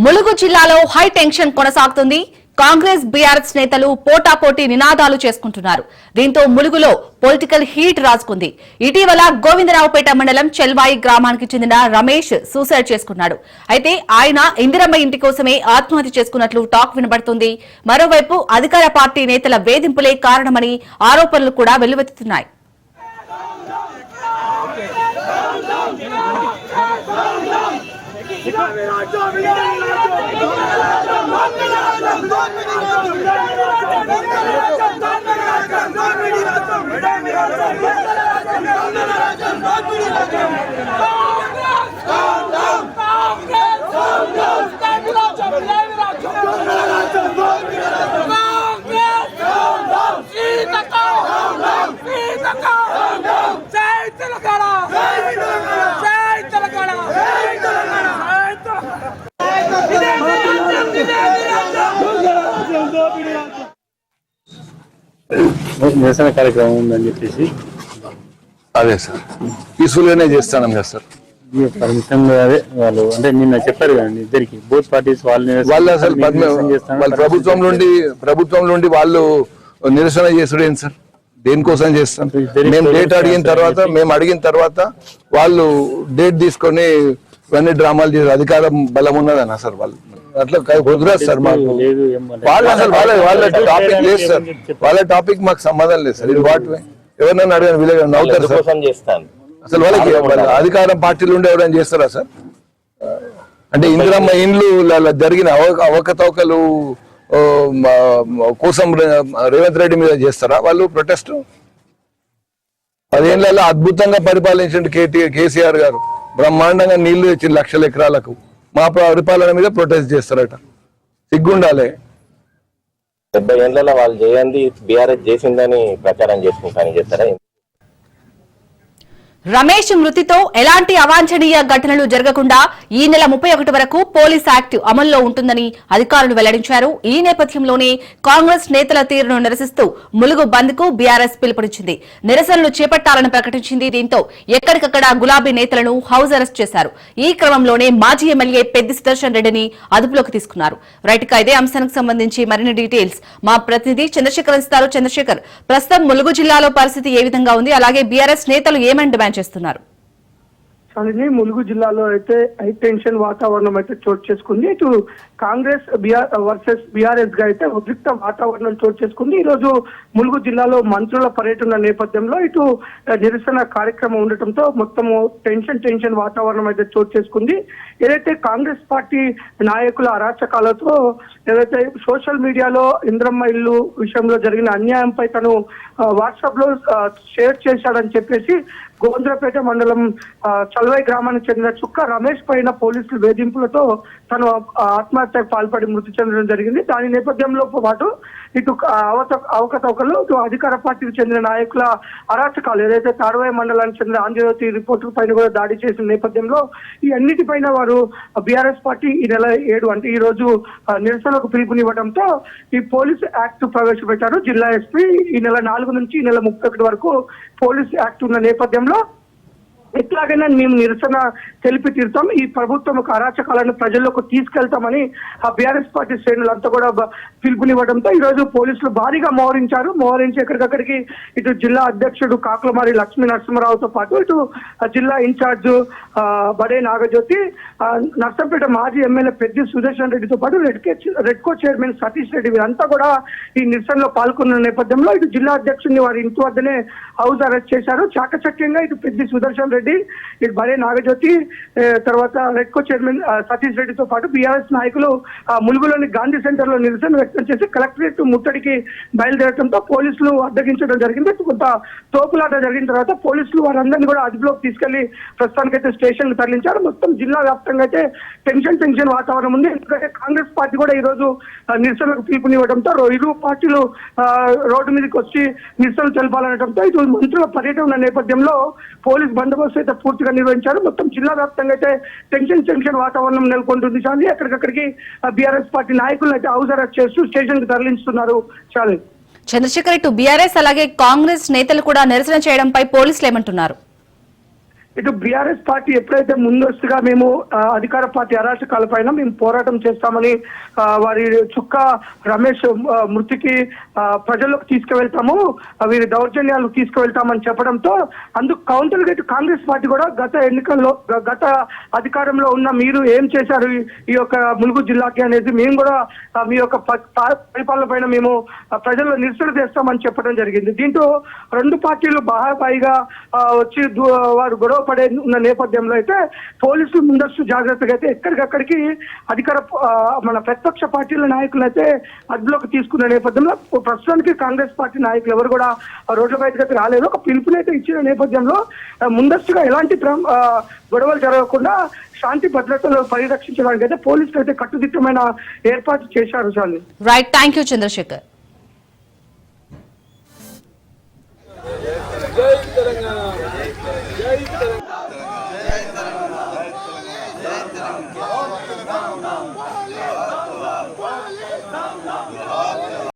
ములుగు జిల్లాలో high tension కొనసాగుతుంది. Congress BRS నేతలు పోటాపోటీ నినాదాలు చేసుకుంటున్నారు. దీంతో ములుగులో పొలిటికల్ హీట్ రాజుకుంది. ఇటీవల గోవిందరావుపేట మండలం చెల్వాయి గ్రామానికి చెందిన రమేష్ సూసైడ్ చేసుకున్నాడు. అయితే ఆయన ఇందిరమ్మ ఇంటి కోసమే ఆత్మహత్య చేసుకున్నట్లు టాక్ వినబడుతుంది. మరోవైపు అధికార పార్టీ నేతల వేధింపులే కారణమని ఆరోపణలు కూడా వెల్లువెత్తుతున్నాయి. నిరసన కార్యక్రమం ఉందని చెప్పేసి అదే సార్ పీస్ఫుల్ గానే చేస్తాను కదా సార్. అదే వాళ్ళు అంటే నిన్న చెప్పారు కదండి ఇద్దరికి బోత్ పార్టీస్ వాళ్ళు అసలు ప్రభుత్వం నుండి వాళ్ళు నిరసన చేసుడు ఏంటి సార్? దేనికోసం చేస్తాం? మేము డేట్ అడిగిన తర్వాత వాళ్ళు డేట్ తీసుకొని ఇవన్నీ డ్రామాలు చేసి అధికారం బలం ఉన్నదన్న సార్. వాళ్ళు అట్లా కుదరదు సార్. మాకు వాళ్ళు అసలు వాళ్ళ టాపిక్ లేదు సార్. వాళ్ళ టాపిక్ మాకు సంబంధం లేదు సార్. ఇది వాటి ఎవరినైనా అడిగిన వీళ్ళు నవ్వుతారు సార్. అసలు వాళ్ళకి అధికారం పార్టీలు ఉండే ఎవరైనా చేస్తారా సార్? అంటే ఇందిరమ్మ ఇండ్లు జరిగిన అవకతవకలు కోసం రేవంత్ రెడ్డి మీద చేస్తారా వాళ్ళు ప్రొటెస్ట్? 10 ఏళ్లలో అద్భుతంగా పరిపాలించిన కేసీఆర్ గారు బ్రహ్మాండంగా నీళ్లు తెచ్చి 1,00,000 ఎకరాలకు. మా పరిపాలన మీద ప్రొటెస్ట్ చేస్తారట. సిగ్గుండాలి. 70 ఏళ్లలో వాళ్ళు చేయండి బీఆర్ఎస్ చేసిందని ప్రచారం చేసుకుంటానని చెప్తారా? రమేష్ మృతితో ఎలాంటి అవాంఛనీయ ఘటనలు జరగకుండా ఈ నెల 31 వరకు పోలీస్ యాక్ట్ అమల్లో ఉంటుందని అధికారులు వెల్లడించారు. ఈ నేపథ్యంలోనే కాంగ్రెస్ నేతల తీరును నిరసిస్తూ ములుగు బంద్ కు బీఆర్ఎస్ పిలుపునిచ్చింది. నిరసనలు చేపట్టాలని ప్రకటించింది. దీంతో ఎక్కడికక్కడ గులాబీ నేతలను హౌస్ అరెస్ట్ చేశారు. ఈ క్రమంలోనే మాజీ ఎమ్మెల్యే పెద్ది సుదర్శన్ రెడ్డిని అదుపులోకి తీసుకున్నారు. రైట్ గా ఇదే అంశానికి సంబంధించి మరిన్ని డీటెయిల్స్ మా ప్రతినిధి చంద్రశేఖర్ ఇస్తారు. చంద్రశేఖర్, ప్రస్తుతం ములుగు జిల్లాలో పరిస్థితి ఏ విధంగా ఉంది? అలాగే బీఆర్ఎస్ నేతలు ఏమని డిమాండ్ చేస్తున్నారు? ములుగు జిల్లాలో అయితే హై టెన్షన్ వాతావరణం అయితే చోటు చేసుకుంది. ఇటు కాంగ్రెస్ వర్సెస్ బీఆర్ఎస్ గా అయితే ఉద్రిక్త వాతావరణం చోటు చేసుకుంది. ఈ రోజు ములుగు జిల్లాలో మంత్రుల పర్యటన నేపథ్యంలో ఇటు నిరసన కార్యక్రమం ఉండటంతో మొత్తము టెన్షన్ వాతావరణం అయితే చోటు చేసుకుంది. ఏదైతే కాంగ్రెస్ పార్టీ నాయకుల అరాచకాలతో ఏదైతే సోషల్ మీడియాలో ఇంద్రమ్మ ఇల్లు విషయంలో జరిగిన అన్యాయంపై తను వాట్సాప్ లో షేర్ చేశాడని చెప్పేసి గోవిందరావుపేట మండలం చల్వాయి గ్రామానికి చెందిన చుక్క రమేష్ పైన పోలీసులు వేధింపులతో తను ఆత్మహత్యకు పాల్పడి మృతి చెందడం జరిగింది. దాని నేపథ్యంలో పాటు ఇటు అవకతవకలు, ఇటు అధికార పార్టీకి చెందిన నాయకుల అరాచకాలు, ఏదైతే తాడవాయి మండలానికి చెందిన ఆంధ్రజ్యోతి రిపోర్టర్ పైన కూడా దాడి చేసిన నేపథ్యంలో ఈ అన్నిటిపైన వారు బీఆర్ఎస్ పార్టీ ఈ నెల 7 అంటే ఈ రోజు నిరసనకు పిలుపునివ్వడంతో ఈ పోలీస్ యాక్ట్ ప్రవేశపెట్టారు జిల్లా ఎస్పీ. ఈ నెల 4 నుంచి ఈ నెల 31 వరకు పోలీస్ యాక్ట్ ఉన్న నేపథ్యంలో ఎట్లాగైనా మేము నిరసన తెలిపి తీరుతాం, ఈ ప్రభుత్వం అరాచకాలను ప్రజల్లోకి తీసుకెళ్తామని ఆ బీఆర్ఎస్ పార్టీ శ్రేణులంతా కూడా పిలుపునివ్వడంతో ఈ రోజు పోలీసులు భారీగా మోహరించి ఎక్కడికక్కడికి ఇటు జిల్లా అధ్యక్షుడు కాకులమారి లక్ష్మీ నరసింహరావుతో పాటు ఇటు జిల్లా ఇన్ఛార్జ్ బడే నాగజ్యోతి, నర్సంపేట మాజీ ఎమ్మెల్యే పెద్ది సుదర్శన్ రెడ్డితో పాటు రెడ్కో చైర్మన్ సతీష్ రెడ్డి వీరంతా కూడా ఈ నిరసనలో పాల్గొన్న నేపథ్యంలో ఇటు జిల్లా అధ్యక్షుడిని వారి ఇంటి వద్దనే హౌస్ అరెస్ట్ చేశారు. చాకచక్యంగా ఇటు పెద్ది సుదర్శన్ రెడ్డి, ఇటు బడే నాగజ్యోతి, తర్వాత రెడ్కో చైర్మన్ సతీష్ రెడ్డితో పాటు బీఆర్ఎస్ నాయకులు ములుగులోని గాంధీ సెంటర్ లో నిరసన వ్యక్తం చేసి కలెక్టరేట్ ముట్టడికి బయలుదేరడంతో పోలీసులు అడ్డగించడం జరిగింది. కొంత తోపులాట జరిగిన తర్వాత పోలీసులు వారందరినీ కూడా అదుపులోకి తీసుకెళ్లి ప్రస్తుతానికైతే స్టేషన్ తరలించారు. మొత్తం జిల్లా వ్యాప్తంగా అయితే టెన్షన్ వాతావరణం ఉంది. ఎందుకంటే కాంగ్రెస్ పార్టీ కూడా ఈ రోజు నిరసనకు పిలుపునివ్వడంతో ఇరు పార్టీలు రోడ్డు మీదకి వచ్చి నిరసనలు తెలపాలనడంతో ఇటు మంత్రుల పర్యటన ఉన్న నేపథ్యంలో పోలీస్ బందోబస్తు అయితే పూర్తిగా నిర్వహించారు. మొత్తం జిల్లా వ్యాప్తంగా అయితే టెన్షన్ వాతావరణం నెలకొంటుంది. చాలి ఎక్కడికక్కడికి బీఆర్ఎస్ పార్టీ నాయకులను అయితే హౌస్ అరెస్ట్ చేస్తూ స్టేషన్ కు తరలిస్తున్నారు. చాలి చంద్రశేఖర్, ఇటు బీఆర్ఎస్ అలాగే కాంగ్రెస్ నేతలు కూడా నిరసన చేయడంపై పోలీసులు ఏమంటున్నారు? ఇటు బీఆర్ఎస్ పార్టీ ఎప్పుడైతే ముందస్తుగా మేము అధికార పార్టీ అరాచకాల పైన మేము పోరాటం చేస్తామని వారి చుక్క రమేష్ మృతికి ప్రజల్లోకి తీసుకువెళ్తాము, వీరి దౌర్జన్యాలు తీసుకువెళ్తామని చెప్పడంతో అందుకు కౌంటర్ గా కాంగ్రెస్ పార్టీ కూడా గత ఎన్నికల్లో గత అధికారంలో ఉన్న మీరు ఏం చేశారు ఈ యొక్క ములుగు జిల్లాకి అనేది మేము కూడా మీ యొక్క పరిపాలన పైన మేము ప్రజల్లో నిరసన చేస్తామని చెప్పడం జరిగింది. దీంతో రెండు పార్టీలు బాహాబాయిగా వచ్చి వారు గొడవ పడే ఉన్న నేపథ్యంలో అయితే పోలీసులు ముందస్తు జాగ్రత్తగా అయితే ఎక్కడికక్కడికి మన ప్రతిపక్ష పార్టీల నాయకులు అయితే అదుపులోకి తీసుకున్న నేపథ్యంలో ప్రస్తుతానికి కాంగ్రెస్ పార్టీ నాయకులు ఎవరు కూడా రోడ్ల బయటకు రాలేదు. ఒక పిలుపునైతే ఇచ్చిన నేపథ్యంలో ముందస్తుగా ఎలాంటి గొడవలు జరగకుండా శాంతి భద్రతలు పరిరక్షించడానికి అయితే పోలీసులు అయితే కట్టుదిట్టమైన ఏర్పాటు చేశారు. Right, thank you Chandrasekhar.